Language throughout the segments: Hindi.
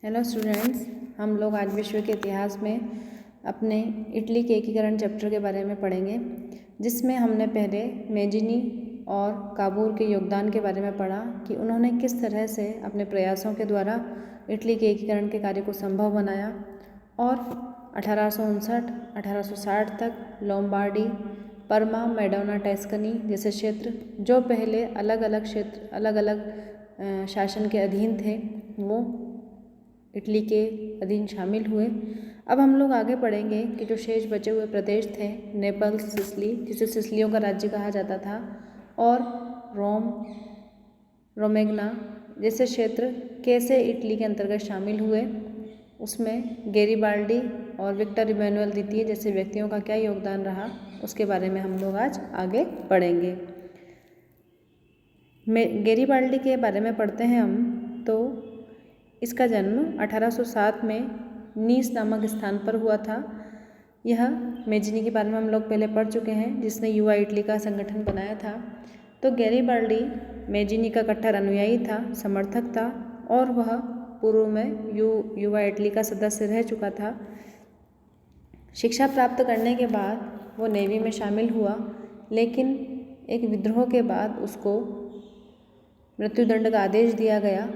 हेलो स्टूडेंट्स, हम लोग आज विश्व के इतिहास में अपने इटली के एकीकरण चैप्टर के बारे में पढ़ेंगे, जिसमें हमने पहले मेजिनी और काबूर के योगदान के बारे में पढ़ा कि उन्होंने किस तरह से अपने प्रयासों के द्वारा इटली के एकीकरण के कार्य को संभव बनाया और 1859-1860 तक लोम्बार्डी, पर्मा, मेडोना, टस्कनी जैसे क्षेत्र जो पहले अलग अलग शासन के अधीन थे वो इटली के अधीन शामिल हुए। अब हम लोग आगे पढ़ेंगे कि जो शेष बचे हुए प्रदेश थे, नेपल्स, सिसिली जिसे सिसिलियों का राज्य कहा जाता था, और रोम, रोमेग्ना जैसे क्षेत्र कैसे इटली के अंतर्गत शामिल हुए, उसमें गैरिबाल्डी और विक्टर इमैनुअल द्वितीय जैसे व्यक्तियों का क्या योगदान रहा, उसके बारे में हम लोग आज आगे पढ़ेंगे। गैरिबाल्डी के बारे में पढ़ते हैं हम। तो इसका जन्म 1807 में नीस नामक स्थान पर हुआ था। यह मेजिनी के बारे में हम लोग पहले पढ़ चुके हैं, जिसने युवा इटली का संगठन बनाया था। तो गैरिबाल्डी मेजिनी का कट्टर अनुयायी था, समर्थक था, और वह पूर्व में युवा इटली का सदस्य रह चुका था। शिक्षा प्राप्त करने के बाद वो नेवी में शामिल हुआ, लेकिन एक विद्रोह के बाद उसको मृत्युदंड का आदेश दिया गया,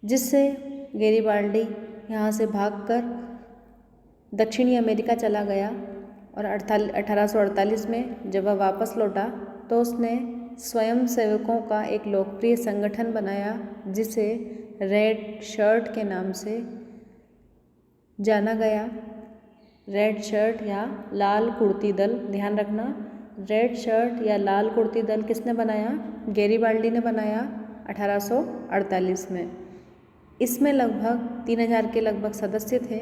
जिससे गैरिबाल्डी यहाँ से भागकर दक्षिणी अमेरिका चला गया। और 1848 में जब वह वापस लौटा तो उसने स्वयंसेवकों का एक लोकप्रिय संगठन बनाया, जिसे रेड शर्ट के नाम से जाना गया। रेड शर्ट या लाल कुर्ती दल, ध्यान रखना, रेड शर्ट या लाल कुर्ती दल किसने बनाया? गैरिबाल्डी ने बनाया 1848 में। इसमें लगभग 3000 के लगभग सदस्य थे।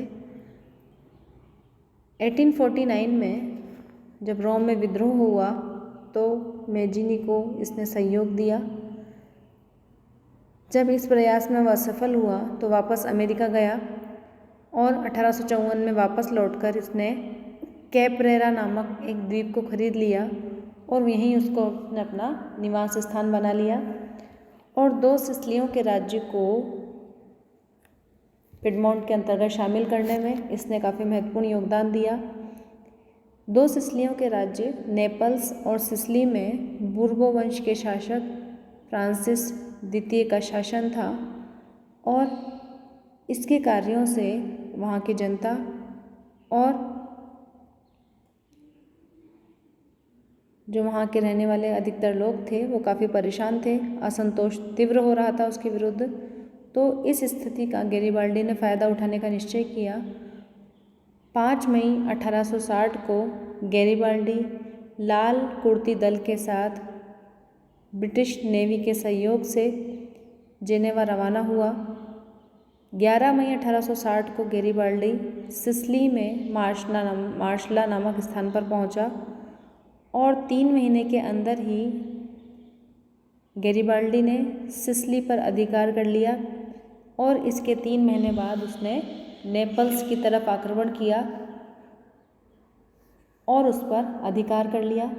1849 में जब रोम में विद्रोह हुआ तो मेजिनी को इसने सहयोग दिया। जब इस प्रयास में वह असफल हुआ तो वापस अमेरिका गया और 1854 में वापस लौटकर इसने कैपरेरा नामक एक द्वीप को खरीद लिया और यहीं उसको अपना निवास स्थान बना लिया। और 2 सिसिलियों के राज्य को पिडमोंट के अंतर्गत शामिल करने में इसने काफ़ी महत्वपूर्ण योगदान दिया। 2 सिसिलियों के राज्य नेपल्स और सिसिली में बुर्बो वंश के शासक फ्रांसिस द्वितीय का शासन था, और इसके कार्यों से वहाँ की जनता और जो वहाँ के रहने वाले अधिकतर लोग थे वो काफ़ी परेशान थे। असंतोष तीव्र हो रहा था उसके विरुद्ध। तो इस स्थिति का गैरिबाल्डी ने फ़ायदा उठाने का निश्चय किया। 5 मई 1860 को गैरिबाल्डी लाल कुर्ती दल के साथ ब्रिटिश नेवी के सहयोग से जेनेवा रवाना हुआ। 11 मई 1860 को गैरिबाल्डी सिसिली में मार्शला नामक स्थान पर पहुंचा, और 3 महीने के अंदर ही गैरिबाल्डी ने सिसिली पर अधिकार कर लिया। और इसके 3 महीने बाद उसने नेपल्स की तरफ आक्रमण किया और उस पर अधिकार कर लिया।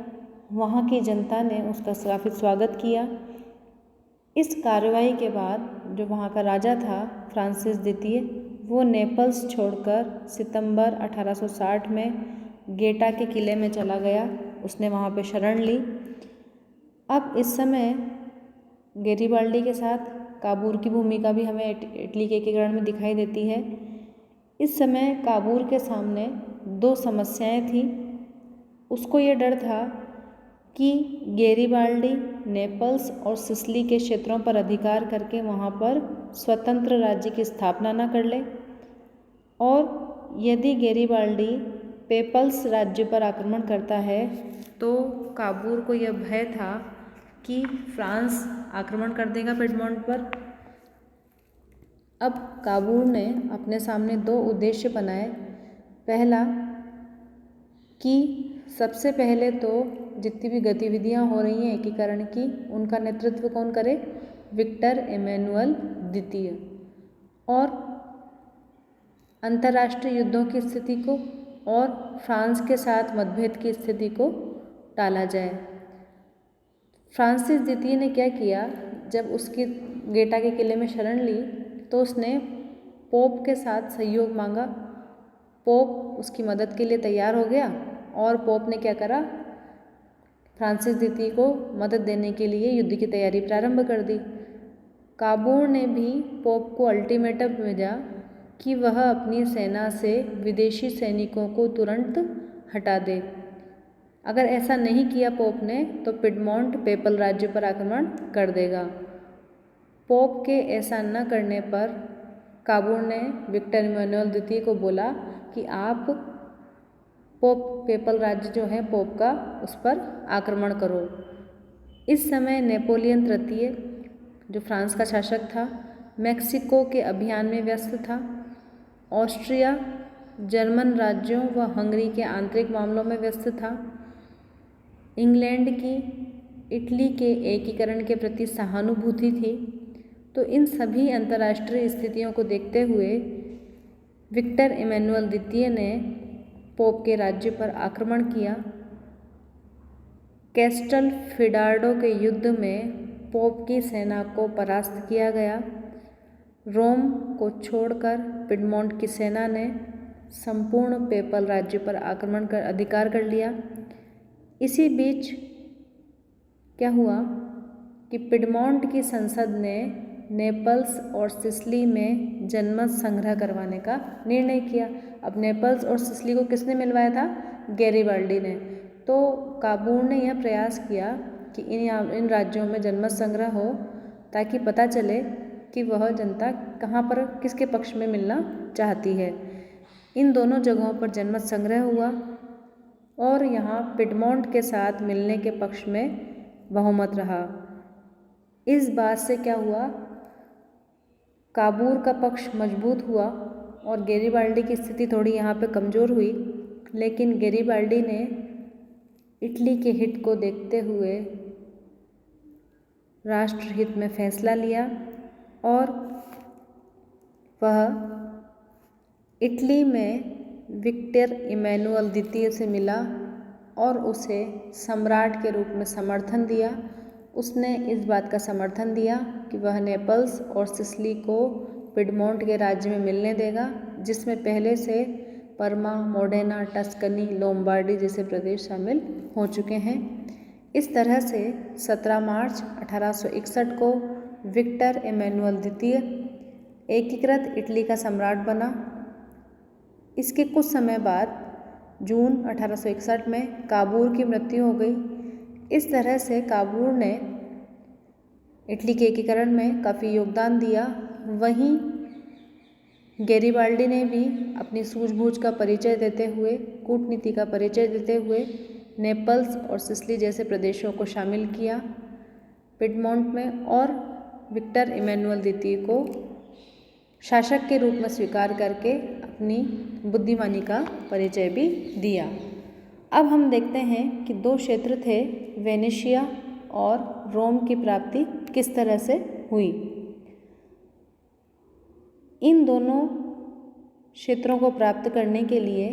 वहाँ की जनता ने उसका काफ़ी स्वागत किया। इस कार्रवाई के बाद जो वहाँ का राजा था फ्रांसिस द्वितीय, वो नेपल्स छोड़कर सितंबर 1860 में गेटा के किले में चला गया। उसने वहाँ पे शरण ली। अब इस समय गैरिबाल्डी के साथ काबूर की भूमिका भी हमें इटली के एकीकरण में दिखाई देती है। इस समय काबूर के सामने 2 समस्याएं थी। उसको ये डर था कि गैरिबाल्डी नेपल्स और सिसिली के क्षेत्रों पर अधिकार करके वहाँ पर स्वतंत्र राज्य की स्थापना न कर ले, और यदि गैरिबाल्डी पेपल्स राज्य पर आक्रमण करता है तो काबूर को यह भय था कि फ्रांस आक्रमण कर देगा पिडमोंट पर। अब काबूर ने अपने सामने 2 उद्देश्य बनाए। पहला कि सबसे पहले तो जितनी भी गतिविधियां हो रही हैं एकीकरण की, उनका नेतृत्व कौन करे? विक्टर इमैनुअल द्वितीय। और अंतर्राष्ट्रीय युद्धों की स्थिति को और फ्रांस के साथ मतभेद की स्थिति को टाला जाए। फ्रांसिस द्वितीय ने क्या किया, जब उसकी गेटा के किले में शरण ली तो उसने पोप के साथ सहयोग मांगा। पोप उसकी मदद के लिए तैयार हो गया और पोप ने क्या करा, फ्रांसिस द्वितीय को मदद देने के लिए युद्ध की तैयारी प्रारंभ कर दी। काबूर ने भी पोप को अल्टीमेटम भेजा कि वह अपनी सेना से विदेशी सैनिकों को तुरंत हटा दे। अगर ऐसा नहीं किया पोप ने तो पिडमोंट पेपल राज्य पर आक्रमण कर देगा। पोप के ऐसा न करने पर काबूर ने विक्टर इमैनुअल द्वितीय को बोला कि आप पोप पेपल राज्य जो है पोप का, उस पर आक्रमण करो। इस समय नेपोलियन तृतीय जो फ्रांस का शासक था, मेक्सिको के अभियान में व्यस्त था। ऑस्ट्रिया जर्मन राज्यों व हंगरी के आंतरिक मामलों में व्यस्त था। इंग्लैंड की इटली के एकीकरण के प्रति सहानुभूति थी। तो इन सभी अंतर्राष्ट्रीय स्थितियों को देखते हुए विक्टर इमैनुअल द्वितीय ने पोप के राज्य पर आक्रमण किया। कैस्टल फिडार्डो के युद्ध में पोप की सेना को परास्त किया गया। रोम को छोड़कर पिडमोंट की सेना ने संपूर्ण पेपल राज्य पर आक्रमण कर अधिकार कर लिया। इसी बीच क्या हुआ कि पिडमोंट की संसद ने नेपल्स और सिसिली में जनमत संग्रह करवाने का निर्णय किया। अब नेपल्स और सिसिली को किसने मिलवाया था? गैरिबाल्डी ने। तो काबूर ने यह प्रयास किया कि इन राज्यों में जनमत संग्रह हो ताकि पता चले कि वह जनता कहाँ पर किसके पक्ष में मिलना चाहती है। इन दोनों जगहों पर जनमत संग्रह हुआ और यहाँ पिडमोंट के साथ मिलने के पक्ष में बहुमत रहा। इस बात से क्या हुआ, काबूर का पक्ष मजबूत हुआ और गैरिबाल्डी की स्थिति थोड़ी यहाँ पे कमज़ोर हुई। लेकिन गैरिबाल्डी ने इटली के हित को देखते हुए राष्ट्रहित में फैसला लिया और वह इटली में विक्टर इमैनुअल द्वितीय से मिला और उसे सम्राट के रूप में समर्थन दिया। उसने इस बात का समर्थन दिया कि वह नेपल्स और सिसिली को पिडमोंट के राज्य में मिलने देगा, जिसमें पहले से परमा, मोडेना, टस्कनी, लोम्बार्डी जैसे प्रदेश शामिल हो चुके हैं। इस तरह से 17 मार्च 1861 को विक्टर इमैनुअल द्वितीय एकीकृत इटली का सम्राट बना। इसके कुछ समय बाद जून 1861 में काबूर की मृत्यु हो गई। इस तरह से काबूर ने इटली के एकीकरण में काफ़ी योगदान दिया। वहीं गैरिबाल्डी ने भी अपनी सूझबूझ का परिचय देते हुए, कूटनीति का परिचय देते हुए नेपल्स और सिसिली जैसे प्रदेशों को शामिल किया पिडमोंट में और विक्टर इमैनुअल द्वितीय को शासक के रूप में स्वीकार करके अपनी बुद्धिमानी का परिचय भी दिया। अब हम देखते हैं कि दो क्षेत्र थे, वेनेशिया और रोम की प्राप्ति किस तरह से हुई। इन दोनों क्षेत्रों को प्राप्त करने के लिए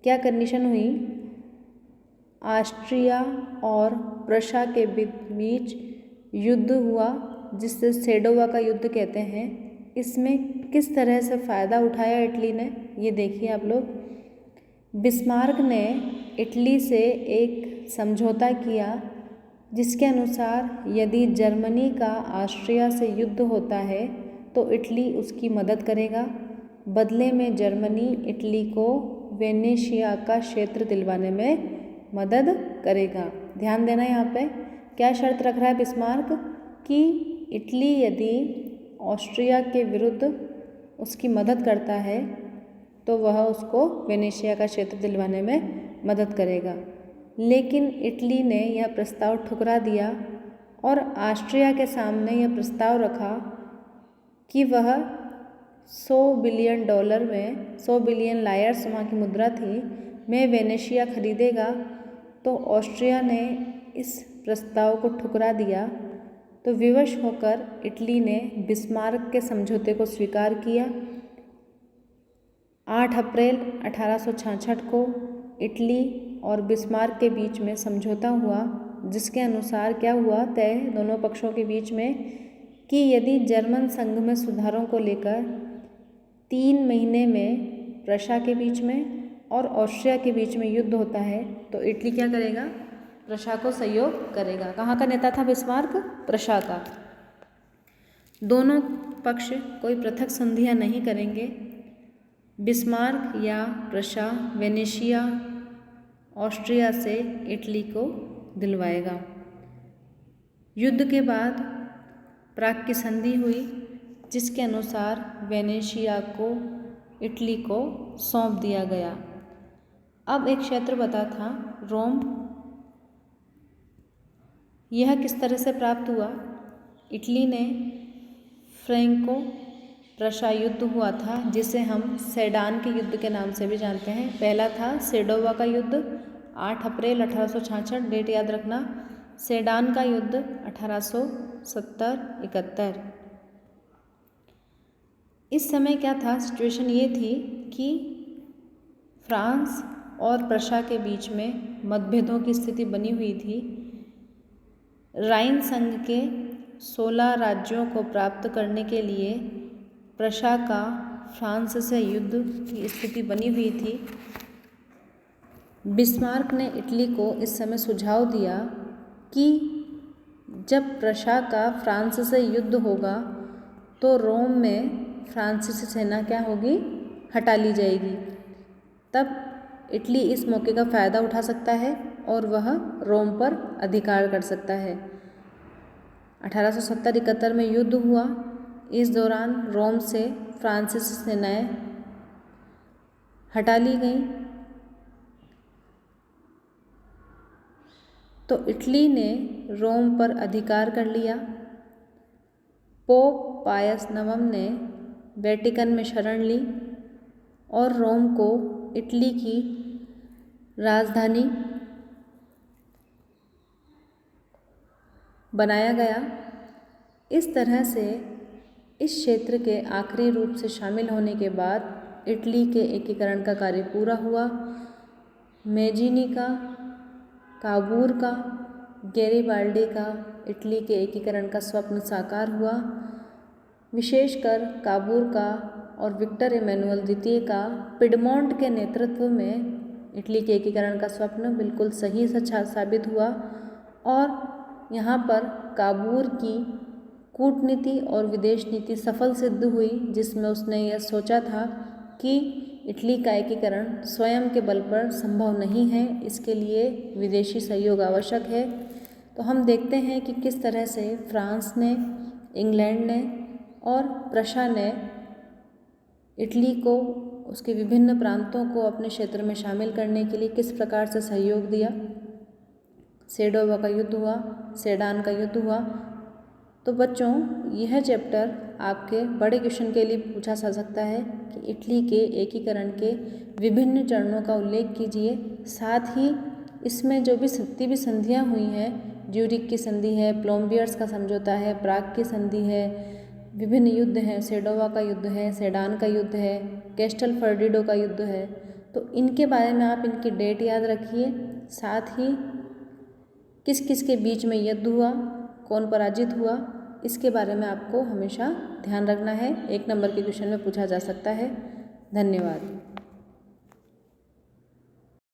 क्या कंडीशन हुई? ऑस्ट्रिया और प्रशा के बीच युद्ध हुआ, जिससे सेडोवा का युद्ध कहते हैं। इसमें किस तरह से फ़ायदा उठाया इटली ने, ये देखिए आप लोग। बिस्मार्क ने इटली से एक समझौता किया जिसके अनुसार यदि जर्मनी का ऑस्ट्रिया से युद्ध होता है तो इटली उसकी मदद करेगा। बदले में जर्मनी इटली को वेनेशिया का क्षेत्र दिलवाने में मदद करेगा। ध्यान देना यहाँ पे क्या शर्त रख रहा है बिस्मार्क कि इटली यदि ऑस्ट्रिया के विरुद्ध उसकी मदद करता है तो वह उसको वेनेशिया का क्षेत्र दिलवाने में मदद करेगा। लेकिन इटली ने यह प्रस्ताव ठुकरा दिया और ऑस्ट्रिया के सामने यह प्रस्ताव रखा कि वह $100 बिलियन में 100 बिलियन लायर्स वहाँ की मुद्रा थी में वेनेशिया खरीदेगा। तो ऑस्ट्रिया ने इस प्रस्ताव को ठुकरा दिया। तो विवश होकर इटली ने बिस्मार्क के समझौते को स्वीकार किया। 8 अप्रैल 1866 को इटली और बिस्मार्क के बीच में समझौता हुआ, जिसके अनुसार क्या हुआ तय दोनों पक्षों के बीच में कि यदि जर्मन संघ में सुधारों को लेकर 3 महीने में प्रशा के बीच में और ऑस्ट्रिया के बीच में युद्ध होता है तो इटली क्या करेगा? प्रशा को सहयोग करेगा। कहाँ का नेता था बिस्मार्क? प्रशा का। दोनों पक्ष कोई पृथक संधियाँ नहीं करेंगे। बिस्मार्क या प्रशा वेनेशिया ऑस्ट्रिया से इटली को दिलवाएगा। युद्ध के बाद प्राग की संधि हुई जिसके अनुसार वेनेशिया को इटली को सौंप दिया गया। अब एक क्षेत्र बता था रोम, यह किस तरह से प्राप्त हुआ? इटली ने फ्रैंको प्रशा युद्ध हुआ था जिसे हम सेडान के युद्ध के नाम से भी जानते हैं। पहला था सेडोवा का युद्ध 8 अप्रैल 1866, डेट याद रखना। सेडान का युद्ध 1870-71। इस समय क्या था? सिचुएशन ये थी कि फ्रांस और प्रशा के बीच में मतभेदों की स्थिति बनी हुई थी। राइन संघ के 16 राज्यों को प्राप्त करने के लिए प्रशा का फ्रांस से युद्ध की स्थिति बनी हुई थी। बिस्मार्क ने इटली को इस समय सुझाव दिया कि जब प्रशा का फ्रांस से युद्ध होगा तो रोम में फ्रांसीसी सेना क्या होगी? हटा ली जाएगी। तब इटली इस मौके का फ़ायदा उठा सकता है और वह रोम पर अधिकार कर सकता है। 1870-71 में युद्ध हुआ। इस दौरान रोम से फ्रांसीसी सेनाएं हटा ली गईं तो इटली ने रोम पर अधिकार कर लिया। पोप पायस नवम ने वेटिकन में शरण ली और रोम को इटली की राजधानी बनाया गया। इस तरह से इस क्षेत्र के आखिरी रूप से शामिल होने के बाद इटली के एकीकरण का कार्य पूरा हुआ। मेजीनी का, काबूर का, गैरिबाल्डी का इटली के एकीकरण का स्वप्न साकार हुआ। विशेषकर काबूर का और विक्टर इमैनुअल द्वितीय का पिडमोंट के नेतृत्व में इटली के एकीकरण का स्वप्न बिल्कुल सही सच्चा साबित हुआ और यहाँ पर काबूर की कूटनीति और विदेश नीति सफल सिद्ध हुई, जिसमें उसने यह सोचा था कि इटली का एकीकरण स्वयं के बल पर संभव नहीं है, इसके लिए विदेशी सहयोग आवश्यक है। तो हम देखते हैं कि किस तरह से फ्रांस ने, इंग्लैंड ने और प्रशा ने इटली को, उसके विभिन्न प्रांतों को अपने क्षेत्र में शामिल करने के लिए किस प्रकार से सहयोग दिया। सेडोवा का युद्ध हुआ, सेडान का युद्ध हुआ। तो बच्चों, यह चैप्टर आपके बड़े क्वेश्चन के लिए पूछा जा सकता है कि इटली के एकीकरण के विभिन्न चरणों का उल्लेख कीजिए। साथ ही इसमें जो भी जितनी भी संधियाँ हुई हैं, ज्यूरिख की संधि है, प्लोम्बियर्स का समझौता है, प्राग की संधि है, विभिन्न युद्ध हैं, सेडोवा का युद्ध है, सेडान का युद्ध है, कैस्टल फर्डिडो का युद्ध है, तो इनके बारे में आप इनकी डेट याद रखिए। साथ ही किस किस के बीच में युद्ध हुआ, कौन पराजित हुआ, इसके बारे में आपको हमेशा ध्यान रखना है। 1 नंबर के क्वेश्चन में पूछा जा सकता है। धन्यवाद।